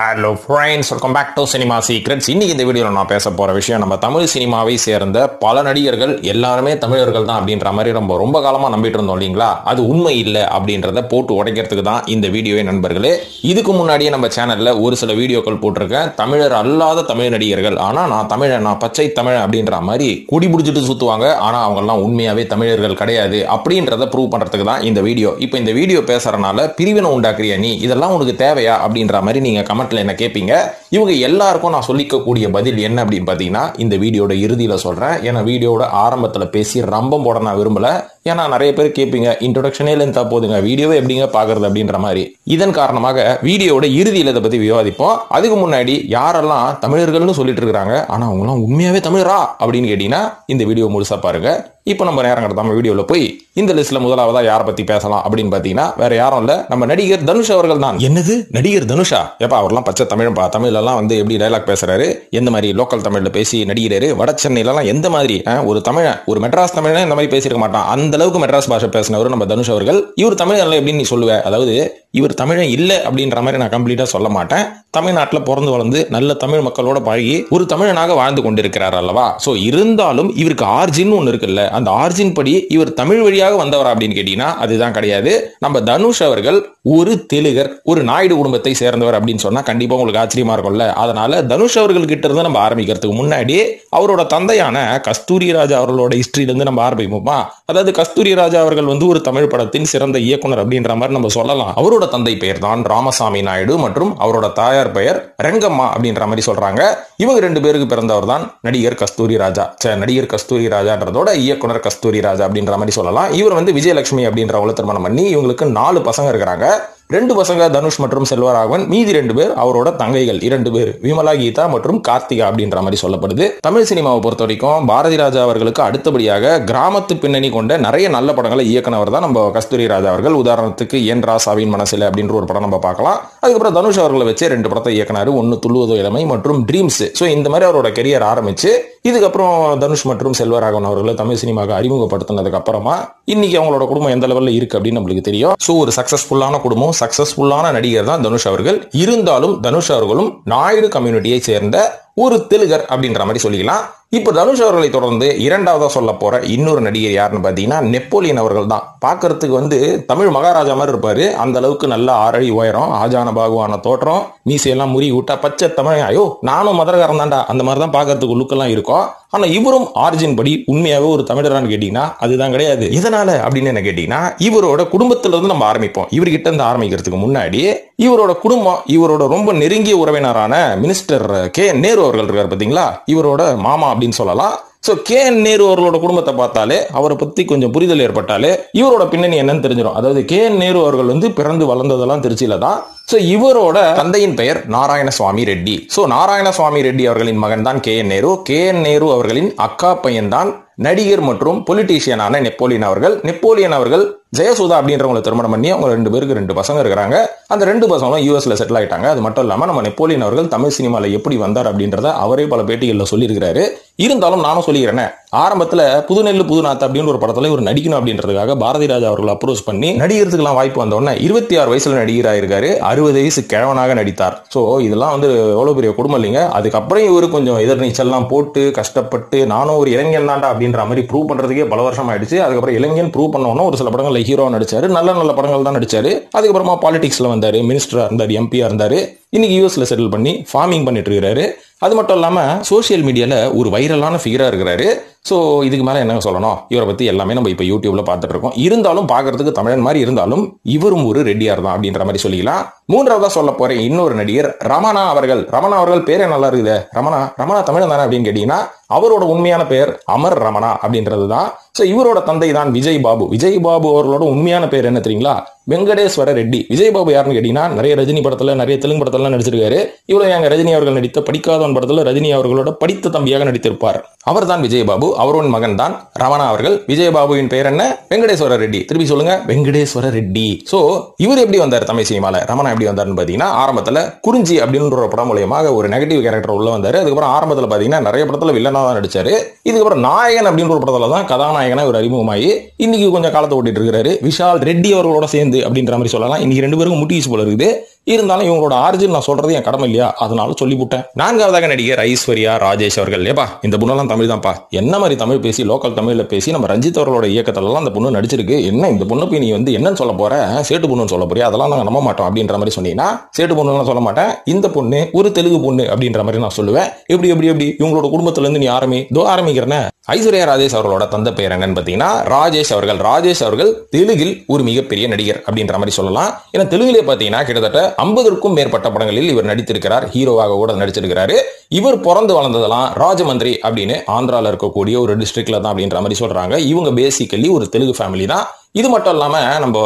Hello friends, welcome back to cinema secrets. இன்னைக்கு இந்த வீடியோவில் நான் பேச போகிற விஷயம், நம்ம தமிழ் சினிமாவை சேர்ந்த பல நடிகர்கள் எல்லாருமே தமிழர்கள் தான் அப்படின்ற மாதிரி ரொம்ப காலமாக நம்பிட்டு இருந்தோம் இல்லைங்களா? அது உண்மை இல்லை அப்படின்றத போட்டு உடைக்கிறதுக்கு தான் இந்த வீடியோவே நண்பர்களே. இதுக்கு முன்னாடியே நம்ம சேனலில் ஒரு சில வீடியோக்கள் போட்டிருக்கேன், தமிழர் அல்லாத தமிழ் நடிகர்கள். ஆனால் நான் தமிழன், நான் பச்சை தமிழன் அப்படின்ற மாதிரி குடி பிடிச்சிட்டு சுற்றுவாங்க, ஆனால் அவங்கெல்லாம் உண்மையாகவே தமிழர்கள் கிடையாது அப்படின்றத ப்ரூவ் பண்ணுறதுக்கு தான் இந்த வீடியோ. இப்போ இந்த வீடியோ பேசுறதுனால பிரிவினை உண்டாக்குறியா நீ, இதெல்லாம் உனக்கு தேவையா அப்படின்ற மாதிரி நீங்கள் கமெண்ட் என்ன கேட்பீங்க. இவங்க எல்லாருக்கும் நான் சொல்லிக்கக்கூடிய பதில் என்ன அப்படின்னு பார்த்தீங்கன்னா, இந்த வீடியோட இறுதியில சொல்றேன். ஏன்னா வீடியோட ஆரம்பத்தில் பேசி ரம்பம் போட நான் விரும்பல. ஏன்னா நிறைய பேர் கேட்பீங்க, இன்ட்ரோடக்ஷனே இருந்தா போதுங்க, வீடியோவை எப்படிங்க பாக்குறது அப்படின்ற மாதிரி. இதன் காரணமாக வீடியோட இறுதியில இதை பத்தி விவாதிப்போம். அதுக்கு முன்னாடி யாரெல்லாம் தமிழர்கள்னு சொல்லிட்டு இருக்காங்க ஆனா அவங்களாம் உண்மையாவே தமிழரா அப்படின்னு கேட்டீங்கன்னா இந்த வீடியோ முழுசா பாருங்க. இப்போ நம்ம நேரம் கடத்தாம வீடியோல போய் இந்த லிஸ்ட்ல முதலாவதா யாரை பத்தி பேசலாம் அப்படின்னு பாத்தீங்கன்னா வேற யாரும் இல்ல, நம்ம நடிகர் தனுஷ் அவர்கள் தான். என்னது நடிகர் தனுஷா? எப்ப அவர்லாம் பச்சை தமிழ்ப்பா, தமிழ்ல எல்லாம் வந்து எப்படி டைலாக் பேசுறாரு, எந்த மாதிரி லோக்கல் தமிழ்ல பேசி நடிக்கிறாரு, வட சென்னையில எல்லாம் எந்த மாதிரி ஒரு தமிழன், ஒரு மெட்ராஸ் தமிழன் இந்த மாதிரி பேசியிருக்க மாட்டான். அந்த அளவுக்கு மெட்ராஸ் பாஷை பேசினவர் நம்ம தனுஷ் அவர்கள். இவர் தமிழ் அல்ல எப்படின்னு நீ சொல்லுவ? அதாவது இவர் தமிழன் இல்ல அப்படின்ற மாதிரி நான் கம்ப்ளீட்டா சொல்ல மாட்டேன். தமிழ்நாட்டில் பிறந்து வளர்ந்து நல்ல தமிழ் மக்களோட பழகி ஒரு தமிழனாக வாழ்ந்து கொண்டிருக்கிறார் அல்லவா? சோ இருந்தாலும் இவருக்கு ஆர்ஜின் ஒன்று இருக்குல்ல, அந்த ஆர்ஜின் படி இவர் தமிழ் வழியாக வந்தவர் அப்படின்னு கேட்டீங்கன்னா அதுதான் கிடையாது. நம்ம தனுஷ் அவர்கள் ஒரு தெலுங்கர், ஒரு நாயுடு குடும்பத்தை சேர்ந்தவர் அப்படின்னு சொன்னா கண்டிப்பா உங்களுக்கு ஆச்சரியமா இருக்கும்ல. அதனால தனுஷ் அவர்கள் கிட்ட இருந்து நம்ம ஆரம்பிக்கிறதுக்கு முன்னாடி அவரோட தந்தையான கஸ்தூரி ராஜா அவர்களோட ஹிஸ்டரியில இருந்து நம்ம ஆரம்பிப்போமா? அதாவது கஸ்தூரி ராஜா அவர்கள் வந்து ஒரு தமிழ் படத்தின் சிறந்த இயக்குனர் அப்படின்ற மாதிரி நம்ம சொல்லலாம். அவரோட தந்தை பெயர் தான் ராமசாமி நாயுடு மற்றும் அவரோட தாயார் பெயர் ரெங்கம்மா அப்படின்ற மாதிரி சொல்றாங்க. இவங்க ரெண்டு பேருக்கு பிறந்தவர் தான் நடிகர் கஸ்தூரி ராஜா. நடிகர் கஸ்தூரி ராஜான்றதோட இயக்குனர் கஸ்தூரி ராஜா அப்படின்ற மாதிரி சொல்லலாம். இவர் வந்து விஜயலட்சுமி அப்படின்றவங்கள திருமணம் பண்ணி இவங்களுக்கு 4 பசங்க இருக்கிறாங்க. 2 பசங்க தனுஷ் மற்றும் செல்வராகவன், மீதி 2 பேர் அவரோட தங்கைகள் 2 பேர் விமலா கீதா மற்றும் கார்த்திகா அப்படின்ற மாதிரி சொல்லப்படுது. தமிழ் சினிமாவை பொறுத்த வரைக்கும் பாரதி ராஜா அவர்களுக்கு அடுத்தபடியாக கிராமத்து பின்னணி கொண்ட நிறைய நல்ல படங்களை இயக்குனவர் தான் நம்ம கஸ்தூரி ராஜா அவர்கள். உதாரணத்துக்கு என் ராசாவின் மனசில அப்படின்ற ஒரு படம் நம்ம பார்க்கலாம். அதுக்கப்புறம் தனுஷ் அவர்களை வச்சு 2 படத்தை இயக்குனாரு, ஒன்னு துள்ளுவதோ இளமை மற்றும் ட்ரீம்ஸ். ஸோ இந்த மாதிரி அவரோட கெரியர் ஆரம்பிச்சு இதுக்கப்புறம் தனுஷ் மற்றும் செல்வராகவன் அவர்களை தமிழ் சினிமாவுக்கு அறிமுகப்படுத்தினதுக்கு அப்புறமா இன்னைக்கு அவங்களோட குடும்பம் எந்த லெவலில் இருக்கு அப்படின்னு நம்மளுக்கு தெரியும். ஸோ ஒரு சக்சஸ்ஃபுல்லான குடும்பம், சக்சஸ்ஃபுல்லான நடிகர் தான் தனுஷ் அவர்கள். இருந்தாலும் தனுஷ் அவர்களும் நாயுடு கம்யூனிட்டியை சேர்ந்த ஒரு தெலுங்கர் அப்படின்ற மாதிரி சொல்லிக்கலாம். இப்ப தனுஷ் அவர்களை தொடர்ந்து இரண்டாவதா சொல்ல போற இன்னொரு நடிகர் யாருன்னு பாத்தீங்கன்னா நெப்போலியன் அவர்கள் தான். பாக்குறதுக்கு வந்து தமிழ் மகாராஜா மாதிரி இருப்பாரு. அந்த அளவுக்கு நல்ல 6 அடி உயரம், ஆஜான பாகுவான தோற்றம், மீசையெல்லாம் முறி விட்டா பச்சை தமிழ், ஐயோ நானும் மதுரகாரன் தான்டா அந்த மாதிரி தான் பாக்குறதுக்கு லுக் எல்லாம் இருக்கும். ஆனா இவரும் ஆரிஜின் படி உண்மையாவே ஒரு தமிழரான்னு கேட்டீங்கன்னா அதுதான் கிடையாது. எதனால அப்படின்னு என்ன கேட்டீங்கன்னா இவரோட குடும்பத்துல இருந்து நம்ம ஆரம்பிப்போம். இவர்கிட்ட இருந்து ஆரம்பிக்கிறதுக்கு முன்னாடி இவரோட குடும்பம், இவரோட ரொம்ப நெருங்கிய உறவினரான மினிஸ்டர் கே நேரு அவர்கள் இருக்காரு பாத்தீங்களா, இவரோட மாமா அப்படின்னு சொல்லலாம். சோ கே நேரு அவர்களோட குடும்பத்தை பார்த்தாலே, அவரை பத்தி கொஞ்சம் புரிதல் ஏற்பட்டாலே இவரோட பின்னணி என்னன்னு தெரிஞ்சிடும். அதாவது கே நேரு அவர்கள் வந்து பிறந்து வளர்ந்ததெல்லாம் திருச்சியில தான். சோ இவரோட தந்தையின் பெயர் நாராயணசுவாமி ரெட்டி. சோ நாராயணசுவாமி ரெட்டி அவர்களின் மகன் தான் K N Nehru. K N Nehru அவர்களின் அக்கா பையன் தான் நடிகர் மற்றும் பொலிட்டீஷியனான நெப்போலியன் அவர்கள். நெப்போலியன் அவர்கள் ஜெயசுதா அப்படின்றவங்களை திருமணம் பண்ணி அவங்க 2 பேருக்கு 2 பசங்க இருக்கிறாங்க. அந்த 2 பசங்களும் யூஎஸ்ல செட்டில் ஆயிட்டாங்க. அது மட்டும் இல்லாம நம்ம நெப்போலியன் அவர்கள் தமிழ் சினிமால எப்படி வந்தார் அப்படின்றத அவரே பல பேட்டிகளில் சொல்லியிருக்கிறாரு. இருந்தாலும் நானும் சொல்லிக்கிறேன், ஆரம்பத்துல புதுநெல்லு புதுநாத்து அப்படின்னு ஒரு படத்துல இவர் நடிக்கணும் அப்படின்றதுக்காக பாரதி ராஜா அவர்கள் அப்ரோச் பண்ணி நடிகர்களுக்கு வாய்ப்பு வந்த உடனே 26 வயசுல நடிகராக இருக்காரு, 60 வயசு கிழவனாக நடித்தார். சோ இதெல்லாம் வந்து எவ்வளவு பெரிய குடும்பம் இல்லைங்க. அதுக்கப்புறம் இவரு கொஞ்சம் எதிர்நீச்சல்லாம் போட்டு கஷ்டப்பட்டு நானும் ஒரு இளைஞன் தாண்டா அப்படின்ற மாதிரி ப்ரூவ் பண்றதுக்கே பல வருஷம் ஆயிடுச்சு. அதுக்கப்புறம் இளைஞன் ப்ரூவ் பண்ணோன்னா ஒரு சில படங்கள் ஹீரோ நடிச்சாரு, நல்ல படங்கள் தான் நடிச்சாரு. அதுக்கப்புறமா பாலிடிக்ஸ்ல வந்தாரு, மினிஸ்டரா இருந்தாரு, எம்பியா இருந்தாரு. இன்னைக்கு யூஎஸ்ல செட்டில் பண்ணி ஃபார்மிங் பண்ணிட்டு இருக்காரு. அது மட்டும் இல்லாம சோசியல் மீடியால ஒரு வைரலான ஃபிகரா இருக்கிறாரு. ஸோ இதுக்கு மேலே என்ன சொல்லணும், இவரை பற்றி எல்லாமே நம்ம இப்போ யூடியூப்ல பார்த்துட்டு இருக்கோம். இருந்தாலும் பார்க்கறதுக்கு தமிழன் மாதிரி இருந்தாலும் இவரும் ஒரு ரெட்டியார் தான் அப்படின்ற மாதிரி சொல்லிக்கலாம். மூன்றாவதா சொல்ல போற இன்னொரு நடிகர் ரமணா அவர்கள். ரமணா அவர்கள் பேரே நல்லா இருக்குது. ரமணா தமிழன் தானே அப்படின்னு கேட்டீங்கன்னா அவரோட உண்மையான பெயர் அமர் ரமணா அப்படின்றது தான். ஸோ இவரோட தந்தை தான் விஜய் பாபு. விஜய் பாபு அவர்களோட உண்மையான பேர் என்ன தெரியுங்களா? வெங்கடேஸ்வர ரெட்டி. விஜய் பாபு யாருன்னு கேட்டீங்கன்னா நிறைய ரஜினி படத்துல, நிறைய தெலுங்கு படத்துல நடிச்சிருக்காரு. இவ்வளவு எங்க ரஜினி அவர்கள் நடித்த படிக்காதவன் படத்துல ரஜினி அவர்களோட படித்த தம்பியாக நடித்திருப்பார். அவர் தான் விஜய் பாபு. அவரோட மகன் தான் ரமணா அவர்கள். விஜய் பாபுவின் பெயர் என்ன? வெங்கடேஸ்வர ரெட்டி. திருப்பி சொல்லுங்க, வெங்கடேஸ்வர ரெட்டி. சோ இவர் எப்படி வந்தார் தமிழ் சினிமால? ரமணா எப்படி வந்தாருன்னு பாத்தீங்கன்னா ஆரம்பத்துல குறிஞ்சி அப்படின்ற ஒரு படம் மூலமாக ஒரு நெகட்டிவ் கேரக்டர் உள்ள வந்தாரு. அதுக்கப்புறம் ஆரம்பத்துல பாத்தீங்கன்னா நிறைய படத்துல வில்லனா தான் நடிச்சாரு. இதுக்கப்புறம் நாயகன் அப்படின்ற ஒரு படத்துல தான் கதாநாயகனா ஒரு அறிமுகமாகி இன்னைக்கு கொஞ்சம் காலத்தை ஓட்டிட்டு இருக்காரு. விஷால் ரெட்டி அவர்களோட சேர்ந்து அப்படின்ற மாதிரி சொல்லலாம். இன்னைக்கு 2 பேருக்கும் முட்டிஸ் போல இருக்குது. இருந்தாலும் இவங்களோட ஆரிஜின் நான் சொல்றது என் கடமை இல்லையா, அதனால சொல்லிவிட்டேன். நான்காவதாக நடிகர் ஐஸ்வர்யா ராஜேஷ் அவர்கள். ஏப்பா இந்த பொண்ணெல்லாம் தமிழ் தான்ப்பா, என்ன மாதிரி தமிழ் பேசி லோக்கல் தமிழ்ல பேசி நம்ம ரஞ்சித் அவர்களோட இயக்கத்திலலாம் அந்த பொண்ணு நடிச்சிருக்கு. என்ன இந்த பொண்ணு போய் நீ வந்து என்னன்னு சொல்ல போற, சேட்டு பொண்ணுன்னு சொல்ல போறியா, அதெல்லாம் நாங்க நம்ப மாட்டோம் அப்படின்ற மாதிரி சொன்னீங்கன்னா, சேட்டு பொண்ணுலாம் சொல்ல மாட்டேன், இந்த பொண்ணு ஒரு தெலுங்கு பொண்ணு அப்படின்ற மாதிரி நான் சொல்லுவேன். எப்படி எப்படி எப்படி இவங்களோட குடும்பத்துல இருந்து நீ ஆரம்பிக்கிறேன். ஐஸ்வர்யா ராஜேஷ் அவர்களோட தந்தை பெயர் என்னன்னு பாத்தீங்கன்னா ராஜேஷ் அவர்கள். ராஜேஷ் அவர்கள் தெலுங்கில் ஒரு மிகப்பெரிய நடிகர் அப்படின்ற மாதிரி சொல்லலாம். ஏன்னா தெலுங்குல பாத்தீங்கன்னா கிட்டத்தட்ட 50க்கும் மேற்பட்ட படங்களில் இவர் நடித்திருக்கிறார். ஹீரோவாக கூட நடிச்சிருக்கிறாரு. இவர் பிறந்து வளர்ந்ததெல்லாம் ராஜமந்திரி அப்படின்னு ஆந்திரால இருக்கக்கூடிய ஒரு டிஸ்ட்ரிக்ட்ல தான் அப்படின்ற மாதிரி சொல்றாங்க. இவங்க பேசிக்கலி ஒரு தெலுங்கு ஃபேமிலி தான். இது மட்டும் இல்லாம நம்ம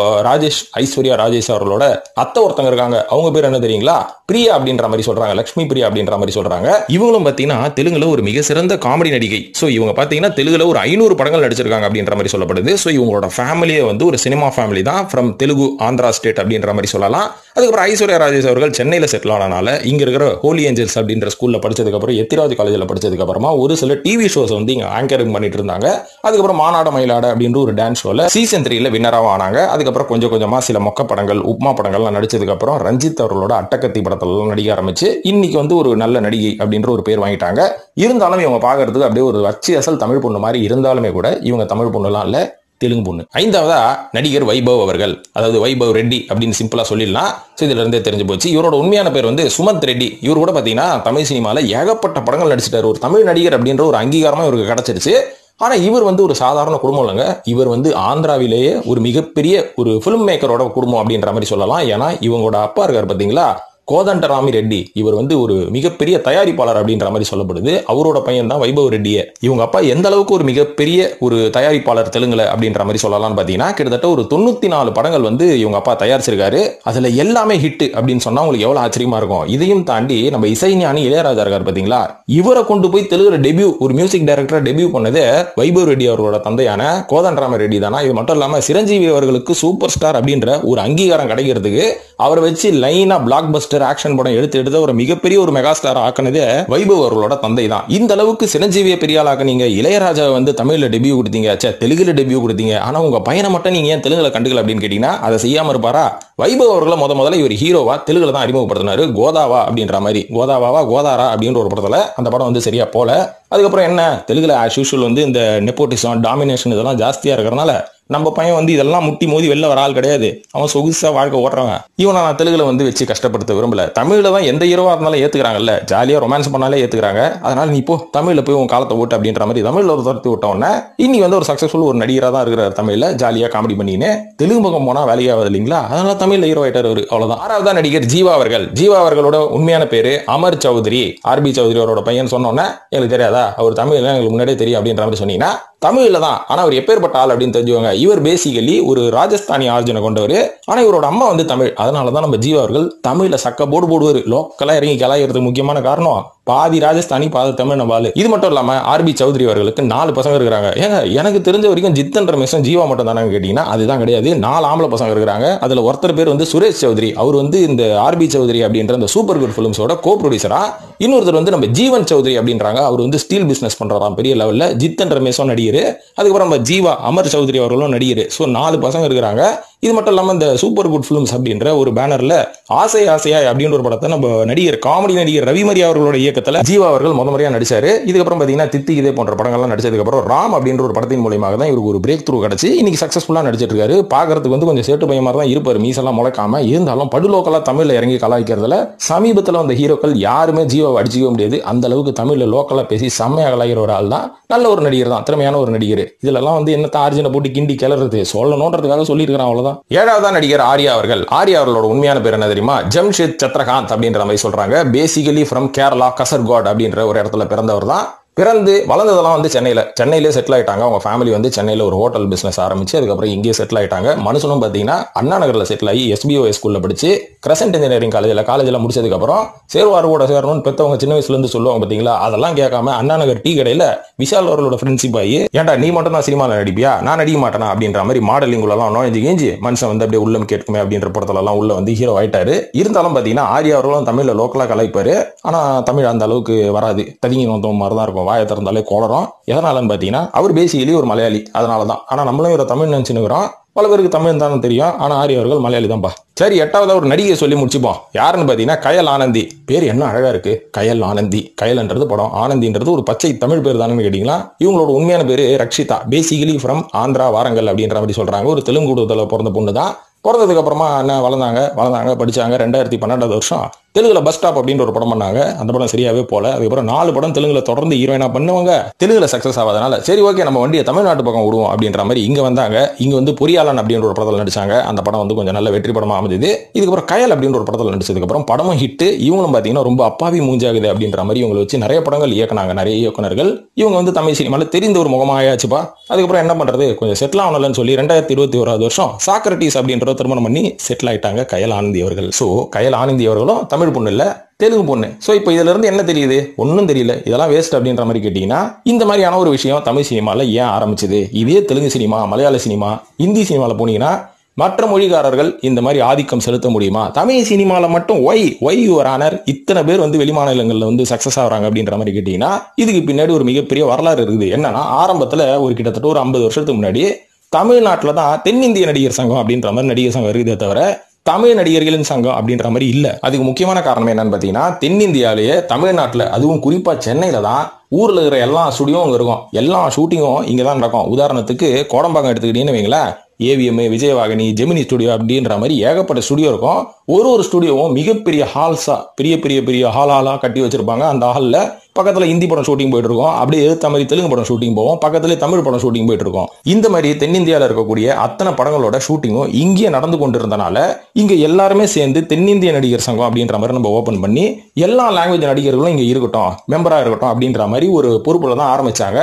ஐஸ்வர்யா ராஜேஷ் அவர்களோட அத்தை ஒருத்தங்க இருக்காங்க. அவங்க பேர் என்ன தெரியுங்களா, பிரியா அப்படின்ற மாதிரி சொல்றாங்க, லட்சுமி பிரியா அப்படின்ற மாதிரி சொல்றாங்க. இவங்களும் பாத்தீங்கன்னா தெலுங்குல ஒரு மிக சிறந்த காமெடி நடிகை. சோ இவங்க பாத்தீங்கன்னா தெலுங்குல ஒரு 500 படங்கள் நடிச்சிருக்காங்க அப்படின்ற மாதிரி சொல்லப்படுது. சோ இவங்களோட ஃபேமிலியே வந்து ஒரு சினிமா ஃபேமிலி தான், ஃப்ரம் தெலுங்கு ஆந்திரா ஸ்டேட் அப்படின்ற மாதிரி சொல்லலாம். அதுக்கப்புறம் ஐஸ்வர்யா ராஜேஷ் அவர்கள் சென்னையில செட்டில் ஆனனால இங்க இருக்கிற ஹோலி ஏஞ்சல்ஸ் அப்படின்ற ஸ்கூல்ல படிச்சதுக்கு அப்புறம் எத்திராஜ் காலேஜ்ல படிச்சதுக்கு அப்புறமா ஒரு சில டிவி ஷோஸ் வந்து இங்க ஆங்கரிங் பண்ணிட்டு இருந்தாங்க. அதுக்கப்புறம் மாநாட மயிலாட அப்படின்ற ஒரு டான்ஸ் ஷோல சீசன் 3 வின்னராக ஆனாங்க. அதுக்கப்புறம் கொஞ்சம் கொஞ்சமா சில மொக்க படங்கள் உப்மா படங்கள்லாம் நடிச்சதுக்கு அப்புறம் ரஞ்சித் அவர்களோட அட்டகத்தி படத்துல நடிக்க ஆரம்பிச்சு இன்னைக்கு வந்து ஒரு நல்ல நடிகை அப்படின்ற ஒரு பேர் வாங்கிட்டாங்க. இருந்தாலும் இவங்க பாக்குறதுக்கு அப்படியே ஒரு அச்சு அசல் தமிழ் பொண்ணு மாதிரி இருந்தாலுமே கூட இவங்க தமிழ் பொண்ணுலாம் இல்ல, தெலுங்கு பொண்ணு. ஐந்தாவதா நடிகர் வைபவ் அவர்கள், அதாவது வைபவ் ரெட்டி அப்படின்னு சிம்பிளா சொல்லிடலாம். இதுல இருந்தே தெரிஞ்சு போச்சு. இவரோட உண்மையான பேர் வந்து சுமந்த் ரெட்டி. இவர் கூட பாத்தீங்கன்னா தமிழ் சினிமால ஏகப்பட்ட படங்கள் நடிச்சிட்டாரு. ஒரு தமிழ் நடிகர் அப்படின்ற ஒரு அங்கீகாரமா இவருக்கு கிடைச்சிருச்சு. ஆனா இவர் வந்து ஒரு சாதாரண குடும்பம் இல்லைங்க. இவர் வந்து ஆந்திராவிலேயே ஒரு மிகப்பெரிய ஒரு பிலிம் மேக்கரோட குடும்பம் அப்படின்ற மாதிரி சொல்லலாம். ஏன்னா இவங்களோட அப்பா இருக்காரு பாத்தீங்களா, கோதண்டராமி ரெட்டி. இவர் வந்து ஒரு மிகப்பெரிய தயாரிப்பாளர் அப்படின்ற மாதிரி சொல்லப்படுது. அவரோட பையன் தான் வைபவ் ரெட்டியே. இவங்க அப்பா எந்த அளவுக்கு ஒரு மிகப்பெரிய ஒரு தயாரிப்பாளர் தெலுங்குல அப்படின்ற மாதிரி சொல்லலாம்னு பாத்தீங்கன்னா கிட்டத்தட்ட ஒரு 94 படங்கள் வந்து இவங்க அப்பா தயாரிச்சிருக்காரு. அதுல எல்லாமே ஹிட் அப்படின்னு சொன்னா உங்களுக்கு எவ்வளவு ஆச்சரியமா இருக்கும். இதையும் தாண்டி நம்ம இசைஞானி இளையராஜா இருக்காரு பாத்தீங்களா, இவரை கொண்டு போய் தெலுங்குல டெபியூ ஒரு மியூசிக் டைரக்டரா டெபியூ பண்ணது வைபவ் ரெட்டி அவரோட தந்தையான கோதண்டராம ரெட்டி தானா. இது மட்டும் இல்லாம சிரஞ்சீவி அவர்களுக்கு சூப்பர் ஸ்டார் அப்படின்ற ஒரு அங்கீகாரம் கிடைக்கிறதுக்கு அவரை வச்சு லைனா பிளாக் பஸ்டர் ஆக்ஷன் படம் எடுத்து ஒரு மிகப்பெரிய ஒரு மெகா ஸ்டார் ஆக்குனதே வைபவ் அவர்களோட தந்தை தான். இந்த அளவுக்கு சிரஞ்சீவியை பெரிய ஆளாக்க நீங்க இளையராஜா வந்து தமிழ்ல டெபியூ கொடுத்தீங்க, தெலுங்குல டெபியூ கொடுத்தீங்க, ஆனா உங்க பையனை மட்டும் நீங்க ஏன் தெலுங்குல கண்டுக்கல அப்படின்னு கேட்டீங்கன்னா அதை செய்யாம இருப்பாரா? வைபவ் அவர்களை முதல்ல இவர் ஹீரோவா தெலுங்குல தான் அறிமுகப்படுத்தினாரு. கோதாவா அப்படின்ற மாதிரி, கோதாரா அப்படின்ற ஒரு படத்துல அந்த படம் வந்து சரியா போல. அதுக்கப்புறம் என்ன தெலுங்குல ஆஸ் யூசுவல் வந்து இந்த நெப்போட்டிசம் டாமினேஷன் இதெல்லாம் ஜாஸ்தியா இருக்கிறதுனால நம்ம பையன் வந்து இதெல்லாம் முட்டி மோதி வெளில வர ஆள் கிடையாது. அவன் சொகுசா வாழ்க்கை ஓட்டுறவன். இவனை நான் தெலுங்குல வந்து வச்சு கஷ்டப்படுத்த விரும்பல. தமிழ்ல தான் எந்த ஹீரோவா இருந்தாலும் ஏத்துக்கிறாங்கல்ல, ஜாலியா ரொமான்ஸ் பண்ணாலே ஏத்துக்கிறாங்க. அதனால நீ இப்போ தமிழ்ல போய் உன் காலத்தை ஓட்டு அப்படின்ற மாதிரி தமிழ்ல ஒரு துரத்தி விட்ட உடனே இன்னைக்கு வந்து ஒரு சக்சஸ்ஃபுல் ஒரு நடிகரா தான் இருக்கிறார். தமிழ்ல ஜாலியா காமெடி பண்ணின்னு தெலுங்கு பக்கம் போனா வேலையாவது இல்லைங்களா, அதனால தமிழ்ல ஹீரோ ஆயிட்டார் அவரு. அவ்வளவுதான். ஆறாவதா நடிகர் ஜீவா அவர்கள். ஜீவா அவர்களோட உண்மையான பேரு அமர் சௌத்ரி. ஆர்பி சௌத்ரி அவரோட பையன் சொன்னோன்னே எங்களுக்கு தெரியாதா, அவர் தமிழ்ல எங்களுக்கு முன்னாடியே தெரியும் அப்படின்ற மாதிரி சொன்னீங்கன்னா தமிழ்ல தான். ஆனா அவர் எப்பேற்பட்ட ஆள் அப்படின்னு தெரிஞ்சுவாங்க. இவர் பேசிக்கலி ஒரு ராஜஸ்தானி ஆர்ஜனை கொண்டவர். ஆனா இவரோட அம்மா வந்து தமிழ். அதனாலதான் நம்ம ஜீவா அவர்கள் தமிழ்ல சக்க போடுவாரு. லோக்கலா இறங்கி கலாயிறதுக்கு முக்கியமான காரணம் பாதி ராஜஸ்தானி பாதி தமிழ் நம்பாலு. இது மட்டும் இல்லாம ஆர்பி சௌத்ரி அவர்களுக்கு 4 பசங்க இருக்கிறாங்க. ஏங்க எனக்கு தெரிஞ்ச வரைக்கும் ஜித்தன் ரமேஷன் ஜீவா மட்டும் தானே கேட்டீங்கன்னா அதுதான் கிடையாது. 4 ஆம்பளை பசங்க இருக்கிறாங்க. அதுல ஒருத்தர் பேர் வந்து சுரேஷ் சௌத்ரி. அவர் வந்து இந்த ஆர்பி சௌத்ரி அப்படின்ற இந்த சூப்பர் குட் பிலிம்ஸோட கோ ப்ரொடியூசரா. இன்னொருத்தர் வந்து நம்ம ஜீவன் சௌத்ரி அப்படின்றாங்க. அவர் வந்து ஸ்டீல் பிசினஸ் பண்றாராம் பெரிய லெவல்ல. ஜித்தன் ரமேஷும் நடிகர். அதுக்கப்புறம் நம்ம ஜீவா அமர் சௌத்ரி அவர்களும் நடிகர். சோ 4 பசங்க இருக்கிறாங்க. இது மட்டும் இல்லாம இந்த சூப்பர் குட் பிலிம்ஸ் அப்படின்ற ஒரு பேனர்ல ஆசை ஆசையாய் அப்படின்ற ஒரு படத்தை நம்ம காமெடி நடிகர் ரவிமரி அவர்களோட இயக்கத்துல ஜீவா அவர்கள் முறையா நடிச்சாரு. இதுக்கப்புறம் பாத்தீங்கன்னா தித்தி இதே போன்ற படங்கள்லாம் நடிச்சதுக்கு அப்புறம் ராம் அப்படின்ற ஒரு படத்தின் மூலமாக தான் இவருக்கு ஒரு பிரேக் த்ரூ கிடைச்சு இன்னைக்கு சக்சஸ்ஃபுல்லா நடிச்சிட்டு இருக்காரு. பாக்குறதுக்கு வந்து கொஞ்சம் சேட்டு பையன் மாதிரி தான் இருப்பாரு, மீசெல்லாம் முளைக்காம. இருந்தாலும் படுலோக்கலா தமிழ்ல இறங்கி கலாய்க்கிறதுல சமீபத்துல வந்த ஹீரோக்கள் யாருமே ஜீவாவை அடிச்சுக்க முடியாது. அந்த அளவுக்கு தமிழ்ல லோக்கலா பேசி செம்மையா கலாய்க்கிற ஒரு ஆள் தான். நல்ல ஒரு நடிகர் தான், திறமையான ஒரு நடிகர். இதுல எல்லாம் வந்து என்ன ஆர்ஜினை போட்டு கிண்டி கிளறது சொல்லணும்ன்றதுக்காக சொல்லியிருக்கிறான், அவ்வளவுதான். ஏழாவதா நடிகர் ஆர்யா அவர்கள். ஆர்யா அவர்களோட உண்மையான பேர் என்ன தெரியுமா? ஜம்ஷித் சத்ரகாந்த் அப்படின்ற மாதிரி சொல்றாங்க. பேசிக்கலி ஃப்ரம் கேரளா கசர்கோட் அப்படின்ற ஒரு இடத்துல பிறந்தவர் தான். பிறந்து வளர்ந்ததெல்லாம் வந்து சென்னையிலே செட்டில் ஆயிட்டாங்க. அவங்க ஃபேமிலி வந்து சென்னையில ஒரு ஹோட்டல் பிசினஸ் ஆரம்பிச்சு அதுக்கப்புறம் இங்கே செட்டில் ஆயிட்டாங்க. மனுஷனும் பாத்தீங்கன்னா அண்ணா நகர்ல செட்டில் ஆகி SBOS ஸ்கூல்ல படிச்சு கிரசன்ட் இன்ஜினியரிங் காலேஜ்ல முடிச்சதுக்கு அப்புறம் சேர்வார் கூட சேரணும்னு பெத்தவங்க சின்ன வயசுல இருந்து சொல்லுவாங்க பாத்தீங்களா, அதெல்லாம் கேட்காம அண்ணா நகர் டீ கடையில விஷால் அவர்களோட ஃப்ரெண்ட்ஷிப் ஆகி, ஏன்டா நீ மட்டும் தான் சினிமாவில் நடிப்பியா, நான் நடிக்க மாட்டேனா அப்படின்ற மாதிரி மாடலிங் எல்லாம் நோய்ஞ்சி மனுஷன் வந்து அப்படியே உள்ளம் கேட்குமே அப்படின்ற படத்துல எல்லாம் உள்ள வந்து ஹீரோ ஆயிட்டாரு. இருந்தாலும் பாத்தீங்கன்னா ஆர்யா அவர்களும் தமிழ்ல லோக்கலா கலாய்ப்பாரு. ஆனா தமிழ் அந்த அளவுக்கு வராது, ததிங்கி வந்த மாதிரி தான் இருக்கும். வாயை திறந்தாலே கோளரும். எதனாலன்னு பாத்தீங்கன்னா அவர் பேசிக்கலி ஒரு மலையாளி, அதனாலதான். ஆனா நம்மளும் இவரை தமிழ் நினைச்சுக்கிறோம். பல பேருக்கு தமிழ் தானே தெரியும், ஆனா ஆரி அவர்கள் மலையாளி தான்பா. சரி, எட்டாவது ஒரு நடிகை சொல்லி முடிச்சுப்போம். யாருன்னு பாத்தீங்கன்னா கயல் ஆனந்தி. பேர் என்ன அழகா இருக்கு, கயல் ஆனந்தி. கயல்ன்றது படம், ஆனந்தின்றது ஒரு பச்சை தமிழ் பேர் தானே கேட்டீங்களா? இவங்களோட உண்மையான பேரு ரக்ஷிதா. பேசிக்கலி ஃப்ரம் ஆந்திரா வாரங்கல் அப்படின்ற மாதிரி சொல்றாங்க. ஒரு தெலுங்குல பிறந்த பொண்ணு தான். பிறந்ததுக்கு அப்புறமா என்ன வளர்ந்தாங்க படிச்சாங்க. 2012 வருஷம் தெலுங்குல பஸ் ஸ்டாப் அப்படின்ற ஒரு படம் பண்ணாங்க. அந்த படம் சரியாவே போல. அதுக்கப்புறம் 4 படம் தெலுங்குல தொடர்ந்து ஹீரோயினா பண்ணுவாங்க. தெலுங்குல சக்சஸ் ஆகாதனால சரி ஓகே நம்ம வண்டியை தமிழ்நாட்டு பக்கம் விடுவோம் அப்படின்ற மாதிரி இங்க வந்தாங்க. இங்க வந்து பொறியாளன் அப்படின்ற ஒரு படத்தில் நடிச்சாங்க. அந்த படம் வந்து கொஞ்சம் நல்ல வெற்றி படமா அமைஞ்சது. இதுக்கப்புறம் கயல் அப்படின்ற ஒரு படத்தில் நடிச்சதுக்கு அப்புறம் படமும் ஹிட். இவங்களும் பாத்தீங்கன்னா ரொம்ப அப்பாவி மூஞ்சாகுது அப்படின்ற மாதிரி இவங்களை வச்சு நிறைய படங்கள் இயக்குனாங்க. நிறைய இயக்குனர்கள். இவங்க வந்து தமிழ் சினிமால தெரிந்த ஒரு முகமாயாச்சுப்பா. அதுக்கப்புறம் என்ன பண்றது, கொஞ்சம் செட்டில் ஆகணும்னு சொல்லி 2021 வருஷம் சாக்ரட்டிஸ் அப்படின்ற திருமணம் பண்ணி செட்டில் ஆயிட்டாங்க கயல் ஆனந்தி அவர்கள். சோ கயல் ஆனந்தி அவர்களும் தமிழ் பொண்ணு இல்ல, தெலுங்கு பொண்ணு. சோ இப்போ இதுல இருந்து என்ன தெரியுது? ஒன்னும் தெரியல, இதெல்லாம் வேஸ்ட் அப்படின்ற மாதிரி கேட்டீங்கன்னா, இந்த மாதிரியான ஒரு விஷயம் தமிழ் சினிமால ஏன் ஆரம்பிச்சது? இதே தெலுங்கு சினிமா, மலையாள சினிமா, ஹிந்தி சினிமால போனீங்கன்னா மற்ற மொழிக்காரர்கள் இந்த மாதிரி ஆதிக்கம் செலுத்த முடியுமா? தமிழ் சினிமால மட்டும் ஒய் யுவர் ஆனர் இத்தனை பேர் வந்து வெளிமாநிலங்கள்ல வந்து சக்சஸ் ஆகுறாங்க அப்படின்ற மாதிரி கேட்டீங்கன்னா, இதுக்கு பின்னாடி ஒரு மிகப்பெரிய வரலாறு இருக்குது. என்னன்னா, ஆரம்பத்துல ஒரு கிட்டத்தட்ட ஒரு 50 வருஷத்துக்கு முன்னாடி தமிழ்நாட்டில் தான் தென்னிந்திய நடிகர் சங்கம் அப்படின்ற மாதிரி நடிகர் சங்கம் இருக்குதே தவிர தமிழ் நடிகர்களின் சங்கம் அப்படின்ற மாதிரி இல்ல. அதுக்கு முக்கியமான காரணம் என்னன்னு பாத்தீங்கன்னா, தென்னிந்தியாலேயே தமிழ்நாட்டில் அதுவும் குறிப்பா சென்னையில தான் ஊர்ல இருக்கிற எல்லா ஸ்டுடியோவும் அங்க இருக்கும். எல்லா ஷூட்டிங்கும் இங்க தான் நடக்கும். உதாரணத்துக்கு கோடம்பாக்கம் எடுத்துக்கிட்டீங்கன்னு வைங்களேன், ஏவிஎம், விஜயவாகினி, ஜெமினி ஸ்டுடியோ அப்படின்ற மாதிரி ஏகப்பட்ட ஸ்டுடியோ இருக்கும். ஒரு ஸ்டுடியோவும் மிகப்பெரிய ஹால்ஸா பெரிய பெரிய பெரிய ஹாலா கட்டி வச்சிருப்பாங்க. அந்த ஹால்ல பக்கத்துல ஹிந்தி படம் ஷூட்டிங் போயிட்டு இருக்கோம், அப்படியே எடுத்த மாதிரி தெலுங்கு படம் ஷூட்டிங் போவோம், பக்கத்துல தமிழ் படம் ஷூட்டிங் போயிட்டு இருக்கோம். இந்த மாதிரி தென்னிந்தியாவில் இருக்கக்கூடிய அத்தனை படங்களோட ஷூட்டிங்கும் இங்கே நடந்து கொண்டிருந்தனால இங்க எல்லாருமே சேர்ந்து தென்னிந்திய நடிகர் சங்கம் அப்படின்ற மாதிரி நம்ம ஓபன் பண்ணி எல்லா லாங்குவேஜ் நடிகர்களும் இங்க இருக்கட்டும், மெம்பரா இருக்கட்டும் அப்படின்ற மாதிரி ஒரு பொறுப்புல தான் ஆரம்பிச்சாங்க.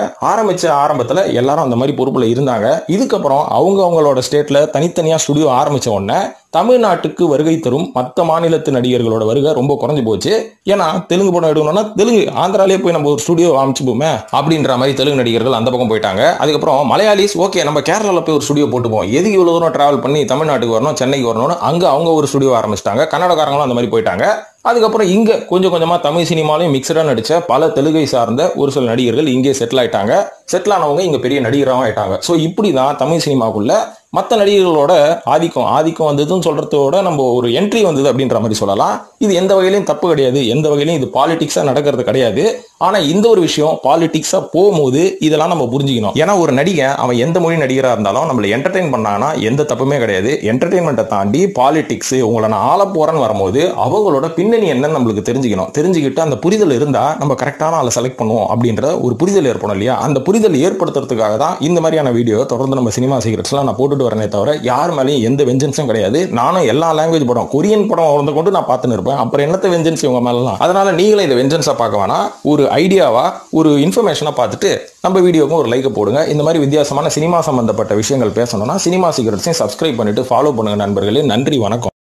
ஆரம்பத்துல எல்லாரும் அந்த மாதிரி பொறுப்புல இருந்தாங்க. இதுக்கப்புறம் அவங்களோட ஸ்டேட்ல தனித்தனியா ஸ்டுடியோ ஆரம்பிச்ச உடனே தமிழ்நாட்டுக்கு வருகை தரும் மற்ற மாநிலத்து நடிகர்களோட வருகை ரொம்ப குறைஞ்சு போச்சு. ஏன்னா தெலுங்கு படம் எடுக்கணும்னா தெலுங்கு ஆந்திராலே போய் நம்ம ஒரு ஸ்டுடியோ அமைச்சுப்போமே அப்படின்ற மாதிரி தெலுங்கு நடிகர்கள் அந்த பக்கம் போயிட்டாங்க. அதுக்கப்புறம் மலையாளிஸ் ஓகே நம்ம கேரளால போய் ஒரு ஸ்டுடியோ போட்டுப்போம், எதுக்கு இவ்வளவு தூரம் டிராவல் பண்ணி தமிழ்நாட்டுக்கு வரணும், சென்னைக்கு வரணும்னு அங்க அவங்க ஒரு ஸ்டுடியோ ஆரம்பிச்சிட்டாங்க. கன்னடக்காரங்களும் அந்த மாதிரி போயிட்டாங்க. அதுக்கப்புறம் இங்க கொஞ்சம் கொஞ்சமா தமிழ் சினிமாலையும் மிக்சடா நடிச்ச பல தெலுங்கை சார்ந்த ஒரு சில நடிகர்கள் இங்கே செட்டில் ஆயிட்டாங்க. செட்டில் ஆனவங்க இங்க பெரிய நடிகராகவும் ஆயிட்டாங்க. சோ இப்படிதான் தமிழ் சினிமாக்குள்ள மற்ற நடிகர்களோட ஆதிக்கம் வந்ததுன்னு சொல்றதோட நம்ம ஒரு என்ட்ரி வந்தது அப்படின்ற மாதிரி சொல்லலாம். இது எந்த வகையிலையும் தப்பு கிடையாது, எந்த வகையிலையும் இது பாலிடிக்ஸா நடக்கிறது கிடையாது. ஆனா இந்த ஒரு விஷயம் பாலிடிக்ஸா போகும்போது இதெல்லாம் நம்ம புரிஞ்சுக்கணும். ஏன்னா ஒரு நடிகன் அவன் எந்த மொழி நடிகரா இருந்தாலும் நம்மளை என்டர்டெயின் பண்ணாங்கன்னா எந்த தப்புமே கிடையாது. என்டர்டெயின்மெண்ட்டை தாண்டி பாலிடிக்ஸ் உங்களை நான் ஆள போறேன்னு வரும்போது அவங்களோட பின்னணி என்னன்னு நம்மளுக்கு தெரிஞ்சுக்கணும். தெரிஞ்சுக்கிட்டு அந்த புரிதல் இருந்தா நம்ம கரெக்டான ஆளை செலக்ட் பண்ணுவோம் அப்படின்ற ஒரு புரிதல் ஏற்படும் இல்லையா? அந்த புரிதல் ஏற்படுத்துறதுக்காக தான் இந்த மாதிரியான வீடியோ தொடர்ந்து நம்ம சினிமா சீக்ரெட்ஸ்லாம் நான் போட்டுட்டு வரனே தவிர யார் மேலேயும் எந்த வெஞ்சன்ஸும் கிடையாது. நானும் எல்லா லாங்குவேஜ் படம், கொரியன் படம் வந்து கொண்டு நான் பார்த்துன்னு இருப்பேன். அப்புறம் என்னத்த வெஞ்சன்ஸ் இவங்க மேலாம்? அதனால நீங்களும் இதை வெஞ்சன்ஸா பார்க்க வேணாம், ஒரு ஐடியாவா ஒரு இன்ஃபர்மேஷனா பார்த்துட்டு நம்ம வீடியோக்கும் ஒரு லைக் போடுங்க. இந்த மாதிரி வித்தியாசமான சினிமா சம்பந்தப்பட்ட விஷயங்கள் பேசணும்னா சினிமா சீக்ரெட்ஸையும் சப்ஸ்கிரைப் பண்ணிட்டு ஃபாலோ பண்ணுங்க நண்பர்களே. நன்றி, வணக்கம்.